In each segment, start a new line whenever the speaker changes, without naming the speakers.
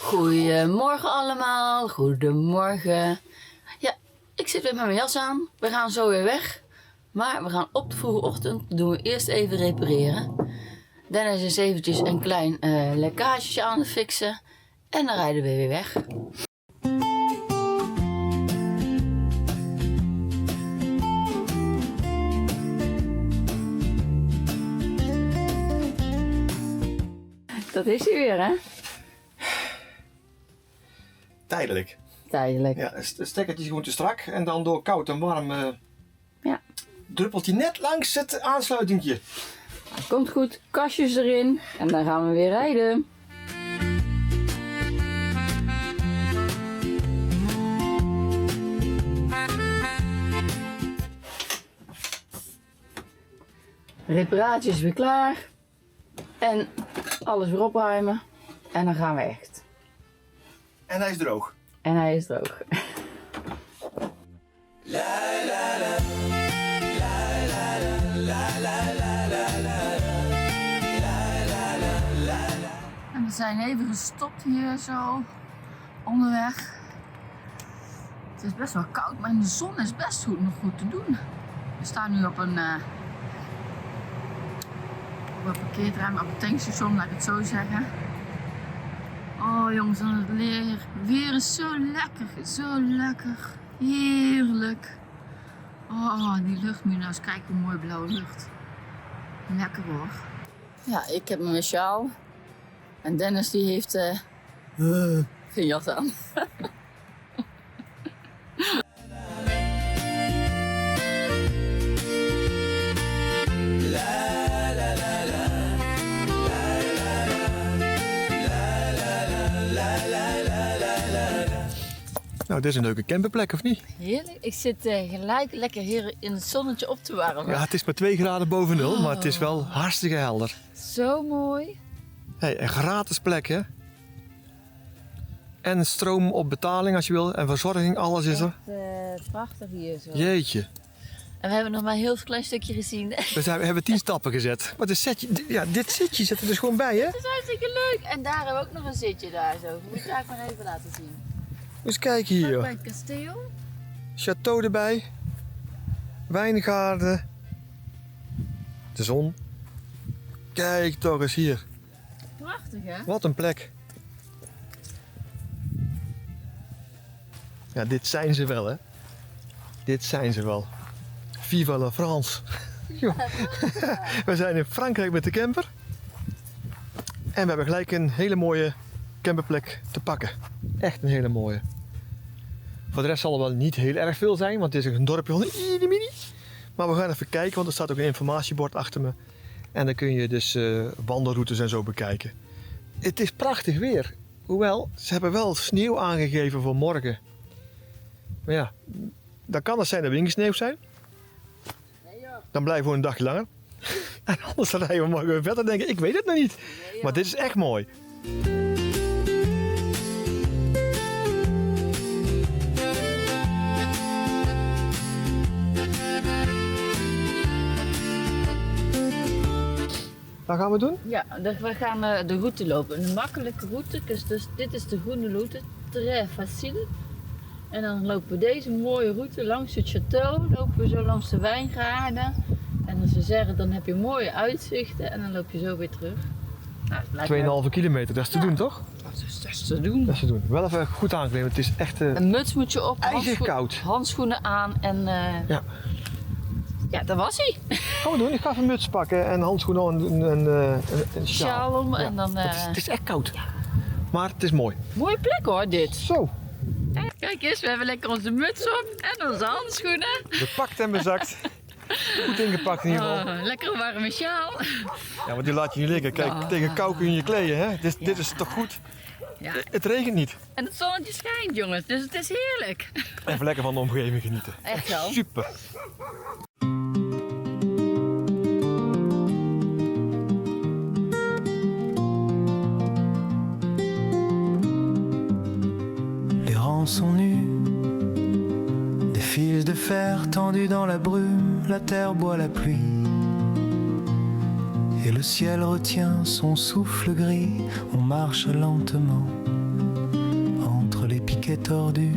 Goedemorgen allemaal, goedemorgen. Ja, ik zit weer met mijn jas aan. We gaan zo weer weg. Maar we gaan op de vroege ochtend, doen we eerst even repareren. Dennis is eventjes een klein lekkage aan het fixen. En dan rijden we weer weg. Dat is hij weer, hè?
Tijdelijk.
Tijdelijk.
Ja, het stekkertje is gewoon te strak en dan door koud en warm
Ja.
druppelt hij net langs het aansluitingje.
Komt goed, kastjes erin en dan gaan we weer rijden. Reparatie is weer klaar. En alles weer opruimen. En dan gaan we echt.
En hij is droog.
En hij is droog. En we zijn even gestopt hier zo. Onderweg. Het is best wel koud, maar in de zon is best nog goed te doen. We staan nu op een parkeerterrein, op een tankstation, laat ik het zo zeggen. Oh jongens, dan het weer is zo lekker, zo lekker. Heerlijk. Oh, die lucht moet je nou eens kijken, hoe mooi blauwe lucht. Lekker hoor. Ja, ik heb mijn sjaal. En Dennis die heeft geen jas aan.
Nou, dit is een leuke camperplek, of niet?
Heerlijk. Ik zit gelijk lekker hier in het zonnetje op te warmen.
Ja, het is maar 2 graden boven nul, maar het is wel hartstikke helder.
Zo mooi.
Hey, een gratis plek, hè? En stroom op betaling als je wil. En verzorging, alles is er.
Echt prachtig hier zo.
Jeetje.
En we hebben nog maar een heel klein stukje gezien.
We hebben 10 stappen gezet. Maar dit zitje zit er dus gewoon bij, hè?
Het is hartstikke leuk. En daar hebben we ook nog een zitje daar zo. Moet ik daar maar even laten zien.
Dus kijk
Bij
hier.
het kasteel.
Château erbij. Wijngaarden. De zon. Kijk toch eens hier.
Prachtig hè?
Wat een plek. Ja, dit zijn ze wel, hè? Dit zijn ze wel. Viva la France. We zijn in Frankrijk met de camper. En we hebben gelijk een hele mooie camperplek te pakken. Echt een hele mooie. Voor de rest zal er wel niet heel erg veel zijn, want het is een dorpje van mini. Maar we gaan even kijken, want er staat ook een informatiebord achter me. En dan kun je dus wandelroutes en zo bekijken. Het is prachtig weer. Hoewel, ze hebben wel sneeuw aangegeven voor morgen. Maar ja, dan kan het zijn dat we ingesneeuwd zijn. Dan blijven we een dagje langer. En anders dan rijden we morgen weer verder denken, ik weet het nog niet. Maar dit is echt mooi. Wat gaan we doen?
Ja, we gaan de route lopen. Een makkelijke route. Dus dit is de groene route. Très facile. En dan lopen we deze mooie route langs het château. Lopen we zo langs de wijngaarden. En als ze zeggen, dan heb je mooie uitzichten. En dan loop je zo weer terug. Nou,
2,5 kilometer, dat is te doen toch?
Dat is te doen.
Dat is te doen. Wel even goed aankleden, het is echt
Een muts moet je op.
ijzerkoud.
Handschoenen aan. En ja, dat was hij.
Gaan we doen, ik ga even een muts pakken en handschoenen en een sjaal.
Sjaal om.
Ja,
En dan,
het is echt koud. Maar het is mooi.
mooie plek hoor, dit.
Zo,
Kijk eens, we hebben lekker onze muts op en onze handschoenen.
bepakt en bezakt. Goed ingepakt in ieder geval.
Oh, lekker warme sjaal.
Ja, want die laat je niet liggen. Kijk, tegen kou kun je je kleden, hè? Dit is toch goed?
Ja.
Het regent niet.
En het zonnetje schijnt, jongens, dus het is heerlijk.
Even lekker van de omgeving genieten.
Echt wel.
Super.
Les rangs sont nus, des fils de fer tendus dans la brume, la terre boit la pluie. Et le ciel retient son souffle gris, on marche lentement quai tordu,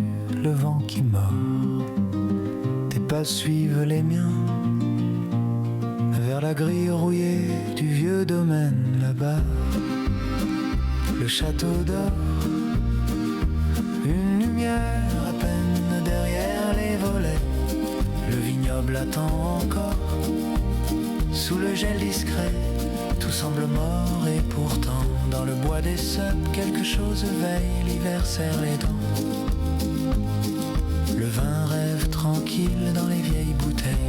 le vent qui mord. Tes pas suivent les miens vers la grille rouillée du vieux domaine là-bas. Le château d'or, une lumière à peine derrière les volets. Le vignoble attend encore, sous le gel discret, tout semble mort et pourtant, dans le bois des ceps, quelque chose veille, l'hiver serre les dents. Le vin rêve tranquille dans les vieilles bouteilles.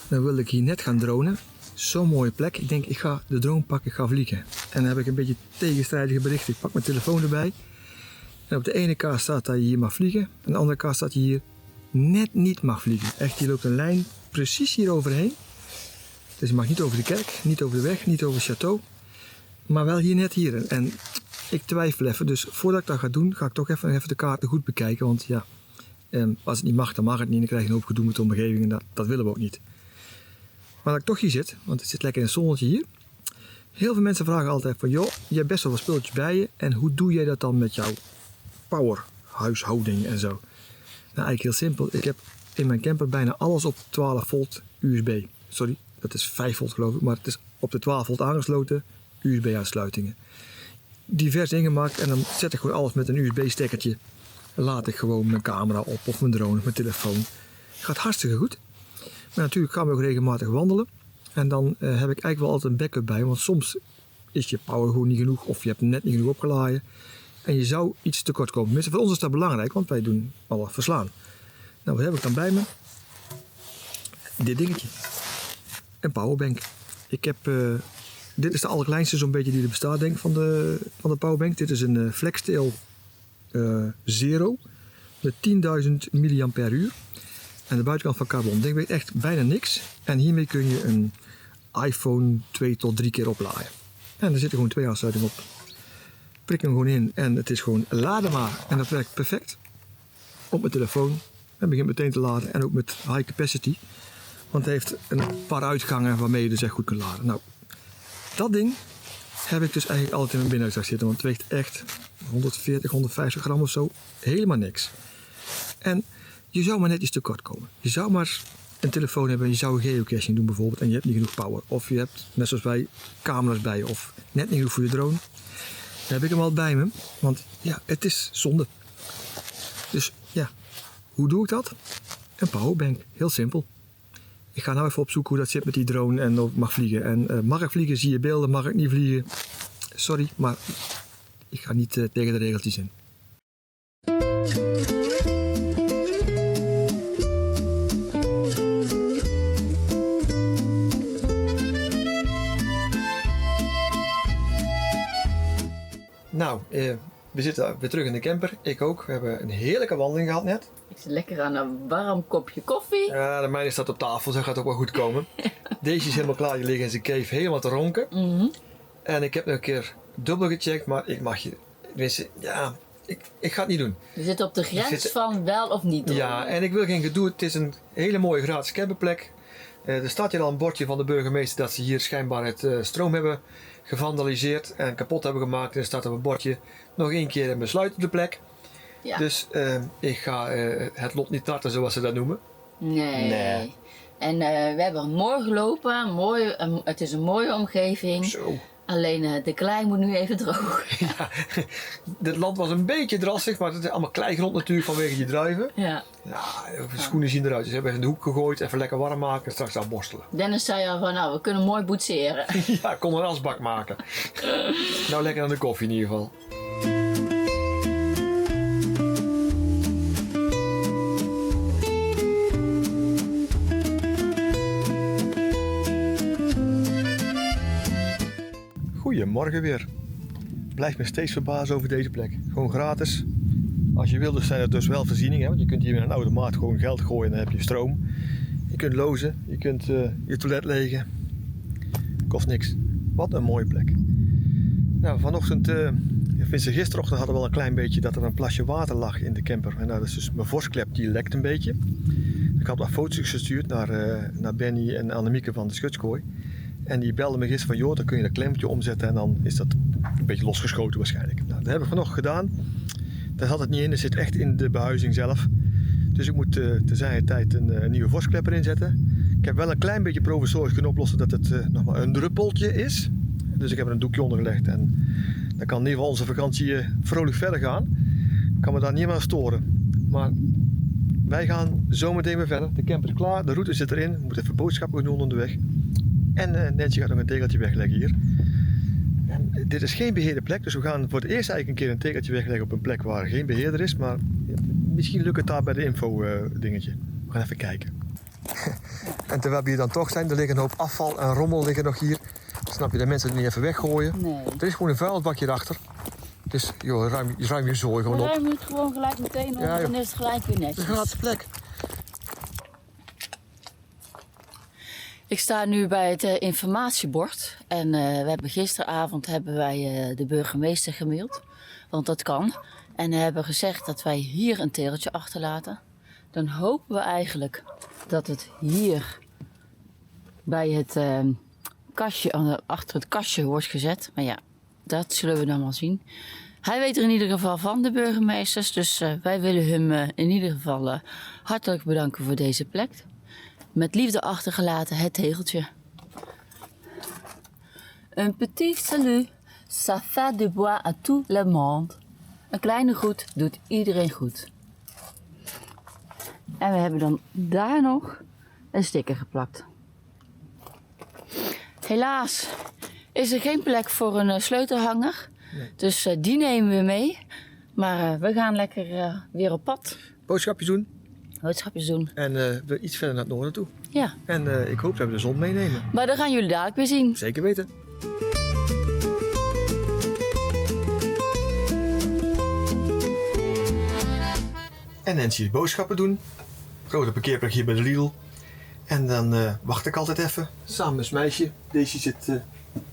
Dan wilde ik hier net gaan dronen. Zo'n mooie plek. Ik denk, ik ga de drone pakken, ik ga vliegen. En dan heb ik een beetje tegenstrijdige berichten. Ik pak mijn telefoon erbij. En op de ene kaart staat dat je hier mag vliegen. En de andere kaart staat dat je hier net niet mag vliegen. Echt, hier loopt een lijn precies hier overheen. Dus je mag niet over de kerk, niet over de weg, niet over het château. Maar wel hier net hier. En ik twijfel even. Dus voordat ik dat ga doen, ga ik toch even de kaarten goed bekijken. Want ja, als het niet mag, dan mag het niet. Dan krijg je een hoop gedoe met de omgeving. En dat willen we ook niet. Maar dat ik toch hier zit, want het zit lekker in het zonnetje hier. Heel veel mensen vragen altijd van, joh, je hebt best wel wat spulletjes bij je. En hoe doe jij dat dan met jouw power, huishouding en zo? Nou, eigenlijk heel simpel. Ik heb in mijn camper bijna alles op 12 volt USB. Sorry, dat is 5 volt geloof ik, maar het is op de 12 volt aangesloten USB-aansluitingen. Divers ingemaakt en dan zet ik gewoon alles met een USB-stekkertje. Laat ik gewoon mijn camera op of mijn drone of mijn telefoon. Gaat hartstikke goed. Maar natuurlijk gaan we ook regelmatig wandelen. En dan heb ik eigenlijk wel altijd een backup bij. Want soms is je power gewoon niet genoeg. Of je hebt net niet genoeg opgeladen. En je zou iets tekort komen. Tenminste, voor ons is dat belangrijk. Want wij doen alle verslaan. Nou, wat heb ik dan bij me? Dit dingetje. Een powerbank. Ik heb... dit is de allerkleinste zo'n beetje die er bestaat, denk ik, van de powerbank. Dit is een Flextail Zero. Met 10.000 mAh. En de buitenkant van carbon. Dit weegt echt bijna niks. En hiermee kun je een iPhone 2 tot 3 keer opladen. En er zitten gewoon 2 aansluitingen op. Prik hem gewoon in en het is gewoon laden maar. En dat werkt perfect. Op mijn telefoon. En begint meteen te laden. En ook met high capacity. Want het heeft een paar uitgangen waarmee je dus echt goed kunt laden. Nou, dat ding heb ik dus eigenlijk altijd in mijn binnenuitzak zitten. Want het weegt echt 140, 150 gram of zo. Helemaal niks. En je zou maar net iets tekort komen. Je zou maar een telefoon hebben en je zou geocaching doen bijvoorbeeld en je hebt niet genoeg power. Of je hebt, net zoals wij, camera's bij je of net niet genoeg voor je drone. Dan heb ik hem al bij me, want ja, het is zonde. Dus ja, hoe doe ik dat? Een powerbank, heel simpel. Ik ga nou even opzoeken hoe dat zit met die drone en of ik mag vliegen. En mag ik vliegen, zie je beelden, mag ik niet vliegen. Sorry, maar ik ga niet tegen de regeltjes in. Nou, we zitten weer terug in de camper. Ik ook. We hebben een heerlijke wandeling gehad net.
Ik zit lekker aan een warm kopje koffie.
Ja, de mijne staat op tafel, dus dat gaat ook wel goed komen. Deze is helemaal klaar. Die liggen in zijn cave helemaal te ronken. En ik heb nog een keer dubbel gecheckt, maar ik mag je... Tenminste, ja, ik ga het niet doen.
Je zit op de grens van wel of niet doen.
Ja, en ik wil geen gedoe. Het is een hele mooie gratis camperplek. Er staat hier al een bordje van de burgemeester dat ze hier schijnbaar het stroom hebben gevandaliseerd en kapot hebben gemaakt. En er staat op een bordje nog 1 keer en besluit op de plek. Ja. Dus ik ga het lot niet tarten zoals ze dat noemen.
Nee. En we hebben mooi gelopen. Het is een mooie omgeving.
Zo.
Alleen de klei moet nu even droog.
Ja, dit land was een beetje drassig, maar het is allemaal kleigrond natuurlijk vanwege die druiven.
Ja.
Ja, de schoenen zien eruit. Dus ze hebben in de hoek gegooid, even lekker warm maken en straks afborstelen.
Dennis zei al van, nou, we kunnen mooi boetseren.
Ja, ik kon een asbak maken. Nou, lekker aan de koffie in ieder geval. Goedemorgen weer. Blijf me steeds verbazen over deze plek. Gewoon gratis. Als je wil, dus zijn er dus wel voorzieningen. Want je kunt hier met een automaat gewoon geld gooien en dan heb je stroom. Je kunt lozen. Je kunt je toilet legen. Kost niks. Wat een mooie plek. Nou, vanochtend, gisterochtend hadden we wel een klein beetje dat er een plasje water lag in de camper. En nou, dat is dus mijn vorsklep die lekt een beetje. Ik had wat foto's gestuurd naar Benny en Annemieke van de Schutskooi. En die belden me gisteren van, joh, dan kun je dat klemmetje omzetten en dan is dat een beetje losgeschoten waarschijnlijk. Nou, dat heb ik vanochtend gedaan. Daar zat het niet in, dat zit echt in de behuizing zelf. Dus ik moet te zijn tijd een nieuwe vosklepper inzetten. Ik heb wel een klein beetje provisorisch kunnen oplossen dat het nog maar een druppeltje is. Dus ik heb er een doekje onder gelegd en dan kan in ieder geval onze vakantie vrolijk verder gaan. Ik kan me daar niet meer aan storen. Maar wij gaan zo meteen weer verder. De camper is klaar, de route zit erin. We moeten even boodschappen doen onderweg. En Nancy gaat nog een tegeltje wegleggen hier. En dit is geen beheerde plek, dus we gaan voor het eerst eigenlijk een keer een tegeltje wegleggen op een plek waar geen beheerder is. Maar misschien lukt het daar bij de info dingetje. We gaan even kijken. En terwijl we hier dan toch zijn, er liggen een hoop afval en rommel liggen nog hier. Snap je, dat mensen het niet even weggooien.
Nee.
Er is gewoon een vuilnisbakje erachter. Dus joh, ruim je zooi gewoon op.
Ruim het gewoon gelijk meteen op en is het gelijk weer netjes.
Het is een gratis plek.
Ik sta nu bij het informatiebord en gisteravond hebben wij de burgemeester gemaild, want dat kan. En hebben gezegd dat wij hier een tegeltje achterlaten. Dan hopen we eigenlijk dat het hier bij het kastje, achter het kastje wordt gezet. Maar ja, dat zullen we dan wel zien. Hij weet er in ieder geval van, de burgemeesters. Dus wij willen hem in ieder geval hartelijk bedanken voor deze plek. Met liefde achtergelaten het tegeltje. Un petit salut, ça fait du bois à tout le monde. Een kleine groet doet iedereen goed. En we hebben dan daar nog een sticker geplakt. Helaas is er geen plek voor een sleutelhanger. Nee. Dus die nemen we mee. Maar we gaan lekker weer op pad.
Boodschapjes doen.
Boodschapjes doen.
En we iets verder naar het noorden toe.
Ja.
En ik hoop dat we de zon meenemen.
Maar dat gaan jullie dadelijk weer zien.
Zeker weten. En Nancy de boodschappen doen. Grote parkeerplek hier bij de Lidl. En dan wacht ik altijd even. Samen met mijn meisje. Deze zit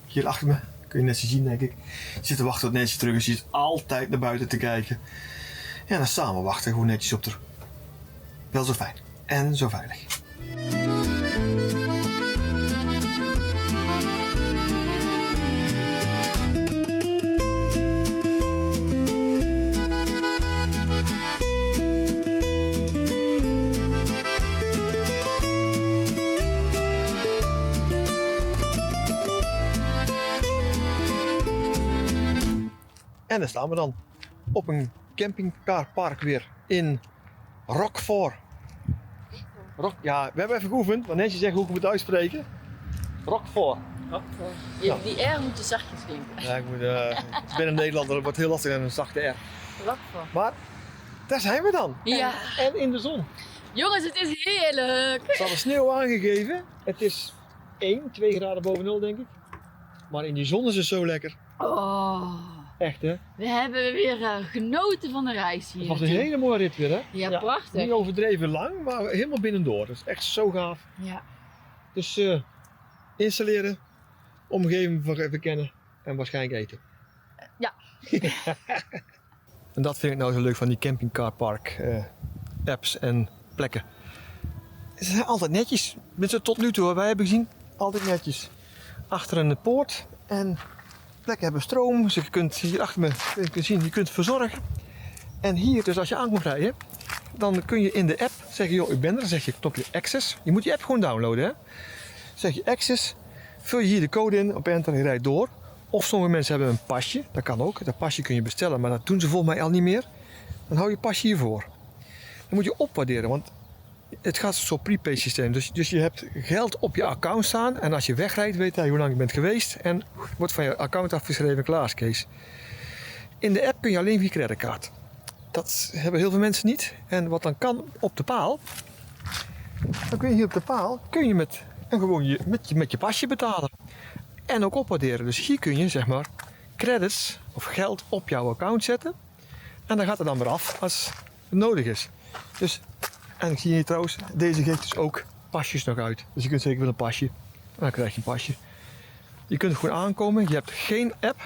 hier achter me. Kun je Nancy zien, denk ik. Ze zit te wachten tot Nancy terug is. Ze zit altijd naar buiten te kijken. Ja, dan samen wachten. Gewoon netjes op haar. Wel zo fijn. En zo veilig. En daar staan we dan op een campingcarpark weer in Roquefort. Ja, we hebben even geoefend, want Nancy zegt hoe ik moet uitspreken. Roquefort.
Die R moet je zachtjes klinken.
Ja, ik ben een Nederlander, dat wordt heel lastig aan een zachte R.
Roquefort.
Maar daar zijn we dan.
Ja.
En in de zon.
Jongens, het is heerlijk.
Ze hadden sneeuw aangegeven. Het is 2 graden boven nul, denk ik. Maar in die zon is het zo lekker.
Oh.
Echt, hè?
We hebben weer genoten van de reis hier.
Het was een hele mooie rit weer, hè?
Ja, prachtig.
Niet overdreven lang, maar helemaal binnendoor. Dat is echt zo gaaf.
Ja.
Dus installeren, omgeving verkennen en waarschijnlijk eten.
Ja.
En dat vind ik nou zo leuk van die campingcarpark apps en plekken. Ze zijn altijd netjes. Tenminste tot nu toe, wat wij hebben gezien, altijd netjes. Achter een poort en plekken hebben stroom. Dus je kunt hier achter me zien, je kunt verzorgen. En hier, dus als je aan komt rijden, dan kun je in de app zeggen, joh, ik ben er. Dan zeg je knopje access. Je moet die app gewoon downloaden, hè. Zeg je access, vul je hier de code in, op enter en je rijdt door. Of sommige mensen hebben een pasje, dat kan ook. Dat pasje kun je bestellen, maar dat doen ze volgens mij al niet meer. Dan hou je pasje hiervoor. Dan moet je opwaarderen, want het gaat zo'n prepaid systeem. Dus je hebt geld op je account staan en als je wegrijdt weet hij hoe lang je bent geweest en wordt van je account afgeschreven, klaar is Kees. In de app kun je alleen via creditcard. Dat hebben heel veel mensen niet. En wat dan kan op de paal, dan kun je hier op de paal met je pasje betalen. En ook opwaarderen. Dus hier kun je zeg maar credits of geld op jouw account zetten. En dan gaat het dan weer af als het nodig is. Dus, en ik zie hier trouwens, deze geeft dus ook pasjes nog uit. Dus je kunt zeker wel een pasje. En dan krijg je een pasje. Je kunt gewoon aankomen. Je hebt geen app.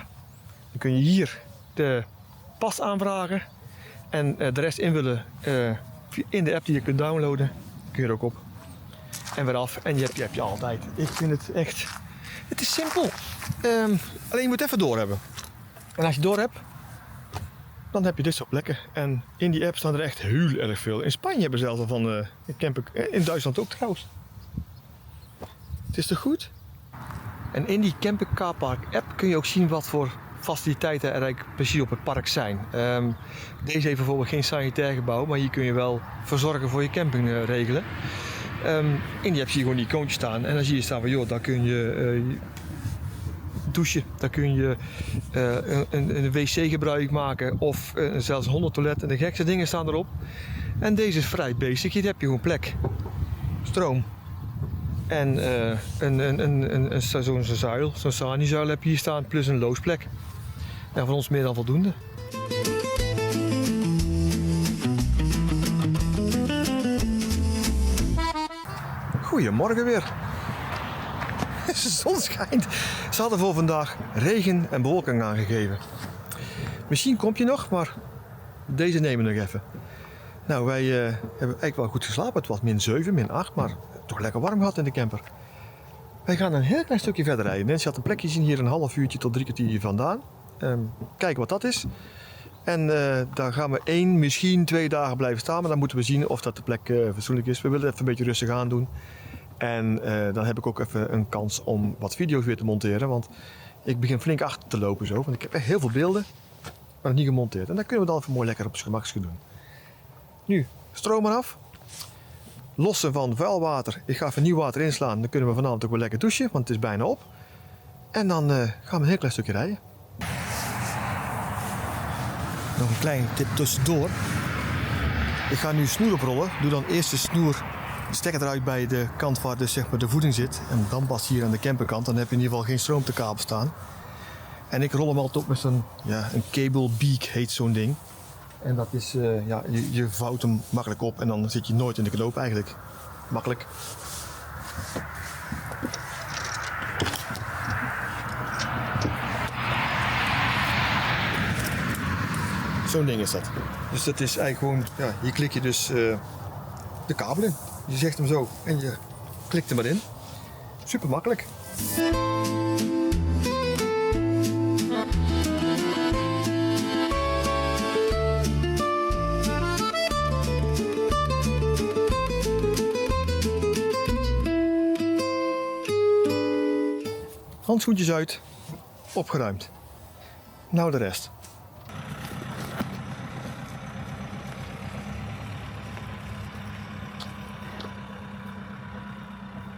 Dan kun je hier de pas aanvragen. En de rest invullen in de app die je kunt downloaden. kun je er ook op. En weer af. En je hebt je altijd. Ik vind het echt... Het is simpel. Alleen je moet even door hebben. En als je door hebt, dan heb je dit soort plekken. En in die app staan er echt heel erg veel. In Spanje hebben ze zelfs al van in Duitsland ook trouwens. Het is toch goed? En in die Camping Car Park app kun je ook zien wat voor faciliteiten er eigenlijk precies op het park zijn. Deze heeft bijvoorbeeld geen sanitair gebouw, maar hier kun je wel verzorgen voor je camping regelen. In die app zie je gewoon die icoontjes staan en dan zie je staan van joh, daar kun je douchen, daar kun je een wc gebruik maken of zelfs een hondentoilet en de gekste dingen staan erop. En deze is vrij basic, hier heb je gewoon plek, stroom en zo'n zuil, zo'n sani-zuil heb je hier staan plus een loosplek. En van ons meer dan voldoende. Goedemorgen weer. De zon schijnt. Ze hadden voor vandaag regen en bewolking aangegeven. Misschien kom je nog, maar deze nemen we nog even. Nou, wij hebben eigenlijk wel goed geslapen. Het was -7, -8, maar toch lekker warm gehad in de camper. Wij gaan een heel klein stukje verder rijden. Nancy had een plekje zien hier een half uurtje tot 3 kwartier vandaan. Kijken wat dat is. En daar gaan we 1, misschien 2 dagen blijven staan. Maar dan moeten we zien of dat de plek fatsoenlijk is. We willen even een beetje rustig aan doen. En dan heb ik ook even een kans om wat video's weer te monteren. Want ik begin flink achter te lopen zo. Want ik heb echt heel veel beelden, maar nog niet gemonteerd. En dat kunnen we dan even mooi lekker op z'n gemakje doen. Nu, stroom eraf. Lossen van vuil water. Ik ga even nieuw water inslaan. Dan kunnen we vanavond ook wel lekker douchen, want het is bijna op. En dan gaan we een heel klein stukje rijden. Nog een klein tip tussendoor. Ik ga nu snoer oprollen. Doe dan eerst de snoer stekker eruit bij de kant waar dus, zeg maar, de voeding zit. En dan pas hier aan de camperkant. Dan heb je in ieder geval geen stroom te kabel staan. En ik rol hem altijd op met zo'n een cable beak heet zo'n ding. En dat is, je vouwt hem makkelijk op en dan zit je nooit in de knoop eigenlijk. Makkelijk. Zo'n ding is dat. Dus dat is eigenlijk gewoon, hier klik je dus de kabel in. Je zegt hem zo en je klikt hem erin. Super makkelijk. Handschoentjes uit, opgeruimd. Nou de rest.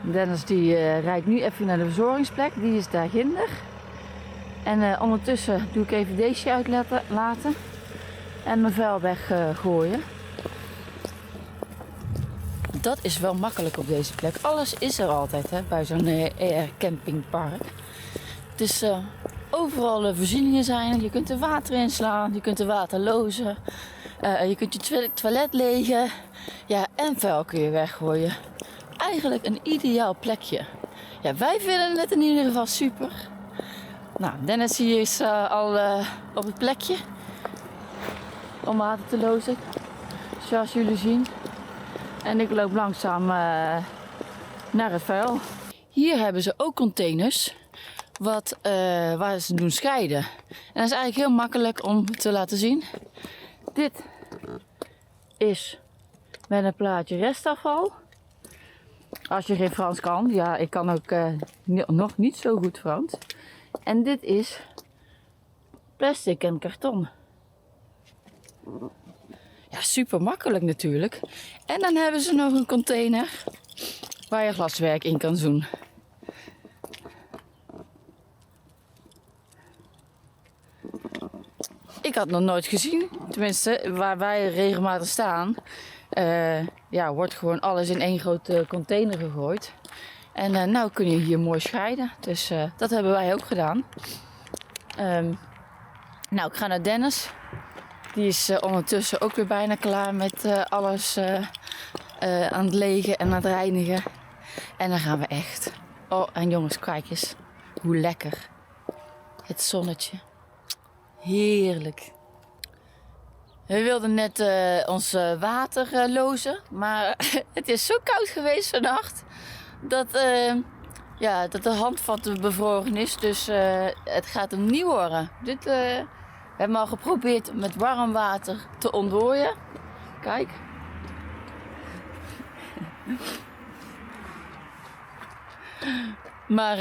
Dennis die rijdt nu even naar de verzorgingsplek, die is daar ginder. En ondertussen doe ik even deze uitlaten en mijn vuil weggooien. Dat is wel makkelijk op deze plek. Alles is er altijd bij zo'n campingpark. Het is overal voorzieningen zijn. Je kunt er water inslaan, je kunt er water lozen. Je kunt je toilet legen. Ja, en vuil kun je weggooien. Eigenlijk een ideaal plekje. Ja, wij vinden het in ieder geval super. Nou, Dennis hier is al op het plekje om water te lozen. Zoals jullie zien. En ik loop langzaam naar het vuil. Hier hebben ze ook containers waar ze doen scheiden. En dat is eigenlijk heel makkelijk om te laten zien. Dit is met een plaatje restafval. Als je geen Frans kan. Ja, ik kan ook nog niet zo goed Frans. En dit is plastic en karton. Ja, super makkelijk natuurlijk. En dan hebben ze nog een container waar je glaswerk in kan doen. Ik had nog nooit gezien, tenminste waar wij regelmatig staan, wordt gewoon alles in één grote container gegooid. En nou kun je hier mooi scheiden, dus dat hebben wij ook gedaan. Nou, ik ga naar Dennis. Die is ondertussen ook weer bijna klaar met alles aan het legen en aan het reinigen. En dan gaan we echt. Oh, en jongens, kijk eens. Hoe lekker. Het zonnetje. Heerlijk. We wilden net ons water lozen, maar het is zo koud geweest vannacht dat de handvat bevroren is. Dus het gaat hem niet worden. We hebben al geprobeerd met warm water te ontdooien. Kijk. Maar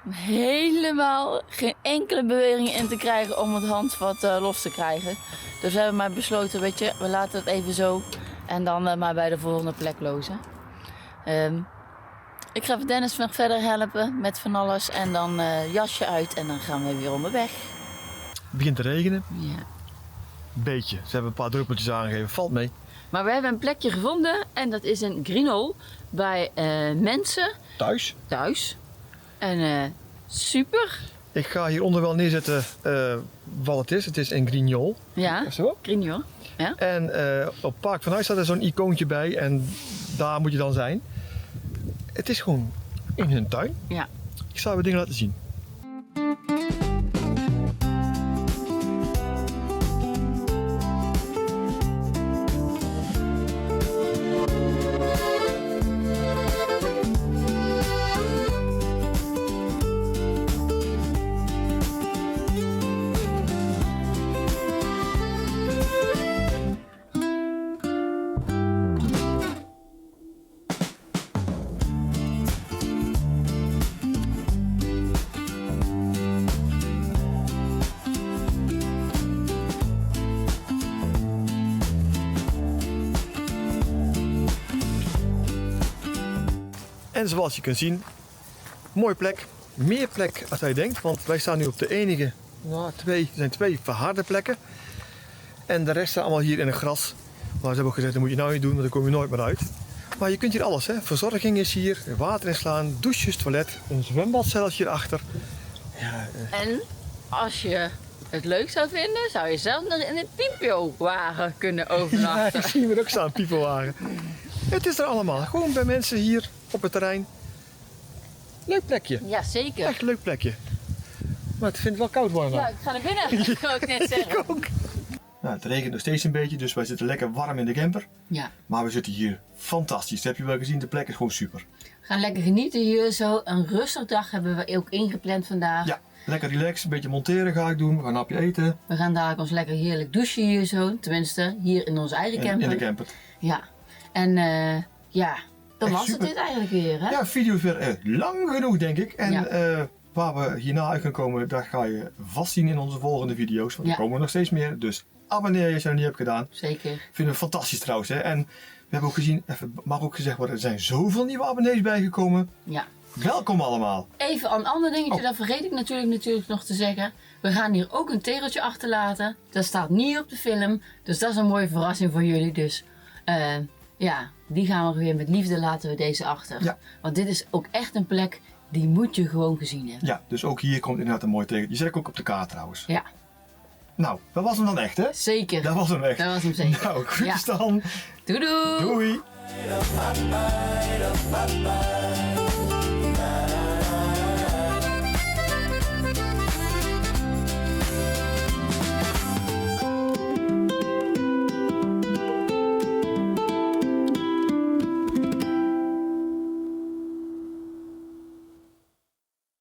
helemaal geen enkele beweging in te krijgen om het handvat los te krijgen. Dus we hebben maar besloten, weet je, we laten het even zo. En dan maar bij de volgende plek lozen. Ik ga Dennis nog verder helpen met van alles. En dan jasje uit en dan gaan we weer onderweg.
Het begint te regenen.
Ja.
Beetje. Ze hebben een paar druppeltjes aangegeven. Valt mee.
Maar we hebben een plekje gevonden. En dat is in Greenhol. Bij mensen
Thuis.
En super.
Ik ga hieronder wel neerzetten wat het is. Het is in Greenhol.
Ja,
Zo.
Greenhol. Ja.
En op Park van Huis staat er zo'n icoontje bij. En daar moet je dan zijn. Het is gewoon in hun tuin.
Ja.
Ik zal je dingen laten zien. En zoals je kunt zien, mooie plek. Meer plek als jij denkt, want wij staan nu op de enige, twee verharde plekken. En de rest staat allemaal hier in het gras. Maar ze hebben ook gezegd, dat moet je nou niet doen, want dan kom je nooit meer uit. Maar je kunt hier alles, hè. Verzorging is hier, water inslaan, douches, toilet, een zwembad zelfs hierachter. Ja,
En als je het leuk zou vinden, zou je zelf nog in een piepjowagen kunnen
ja,
overnachten.
ik zie hem er ook staan, piepelwagen. Het is er allemaal, gewoon bij mensen hier op het terrein. Leuk plekje,
Ja, zeker.
echt een leuk plekje. Maar het vindt wel koud worden dan.
Ja, ik ga naar binnen. Dat wil ik net zeggen.
Ik ook. Nou, het regent nog steeds een beetje, dus wij zitten lekker warm in de camper.
Ja,
Maar we zitten hier fantastisch. Dat heb je wel gezien, de plek is gewoon super.
we gaan lekker genieten hier zo. Een rustig dag hebben we ook ingepland vandaag.
Ja, lekker relaxed, een beetje monteren ga ik doen. We gaan een hapje eten
We gaan dadelijk ons lekker heerlijk douchen hier zo. Tenminste, hier in onze eigen camper.
in de camper.
Ja. En dan
Echt
was
super.
het dit eigenlijk weer, hè?
Ja, video is weer lang genoeg denk ik. En
Ja.
waar we hierna uit gaan komen, dat ga je vast zien in onze volgende video's. Want
Ja.
er komen nog steeds meer. Dus abonneer je als je dat niet hebt gedaan.
Zeker.
Vinden we fantastisch trouwens. Hè? En we hebben ook gezien, mag ook gezegd worden, er zijn zoveel nieuwe abonnees bijgekomen.
Ja.
Welkom allemaal.
Even een ander dingetje, dat vergeet ik natuurlijk nog te zeggen. We gaan hier ook een tegeltje achterlaten. Dat staat niet op de film. Dus dat is een mooie verrassing voor jullie. Dus die gaan we weer met liefde laten we deze achter.
Ja.
Want dit is ook echt een plek die moet je gewoon gezien hebben.
Ja, dus ook hier komt inderdaad een mooi tegen. Die zet ik ook op de kaart trouwens.
Ja,
Nou, dat was hem dan echt hè?
zeker.
Dat was hem echt.
Dat was hem zeker.
Nou, goed
Ja.
dan.
Doei doei!
Doei.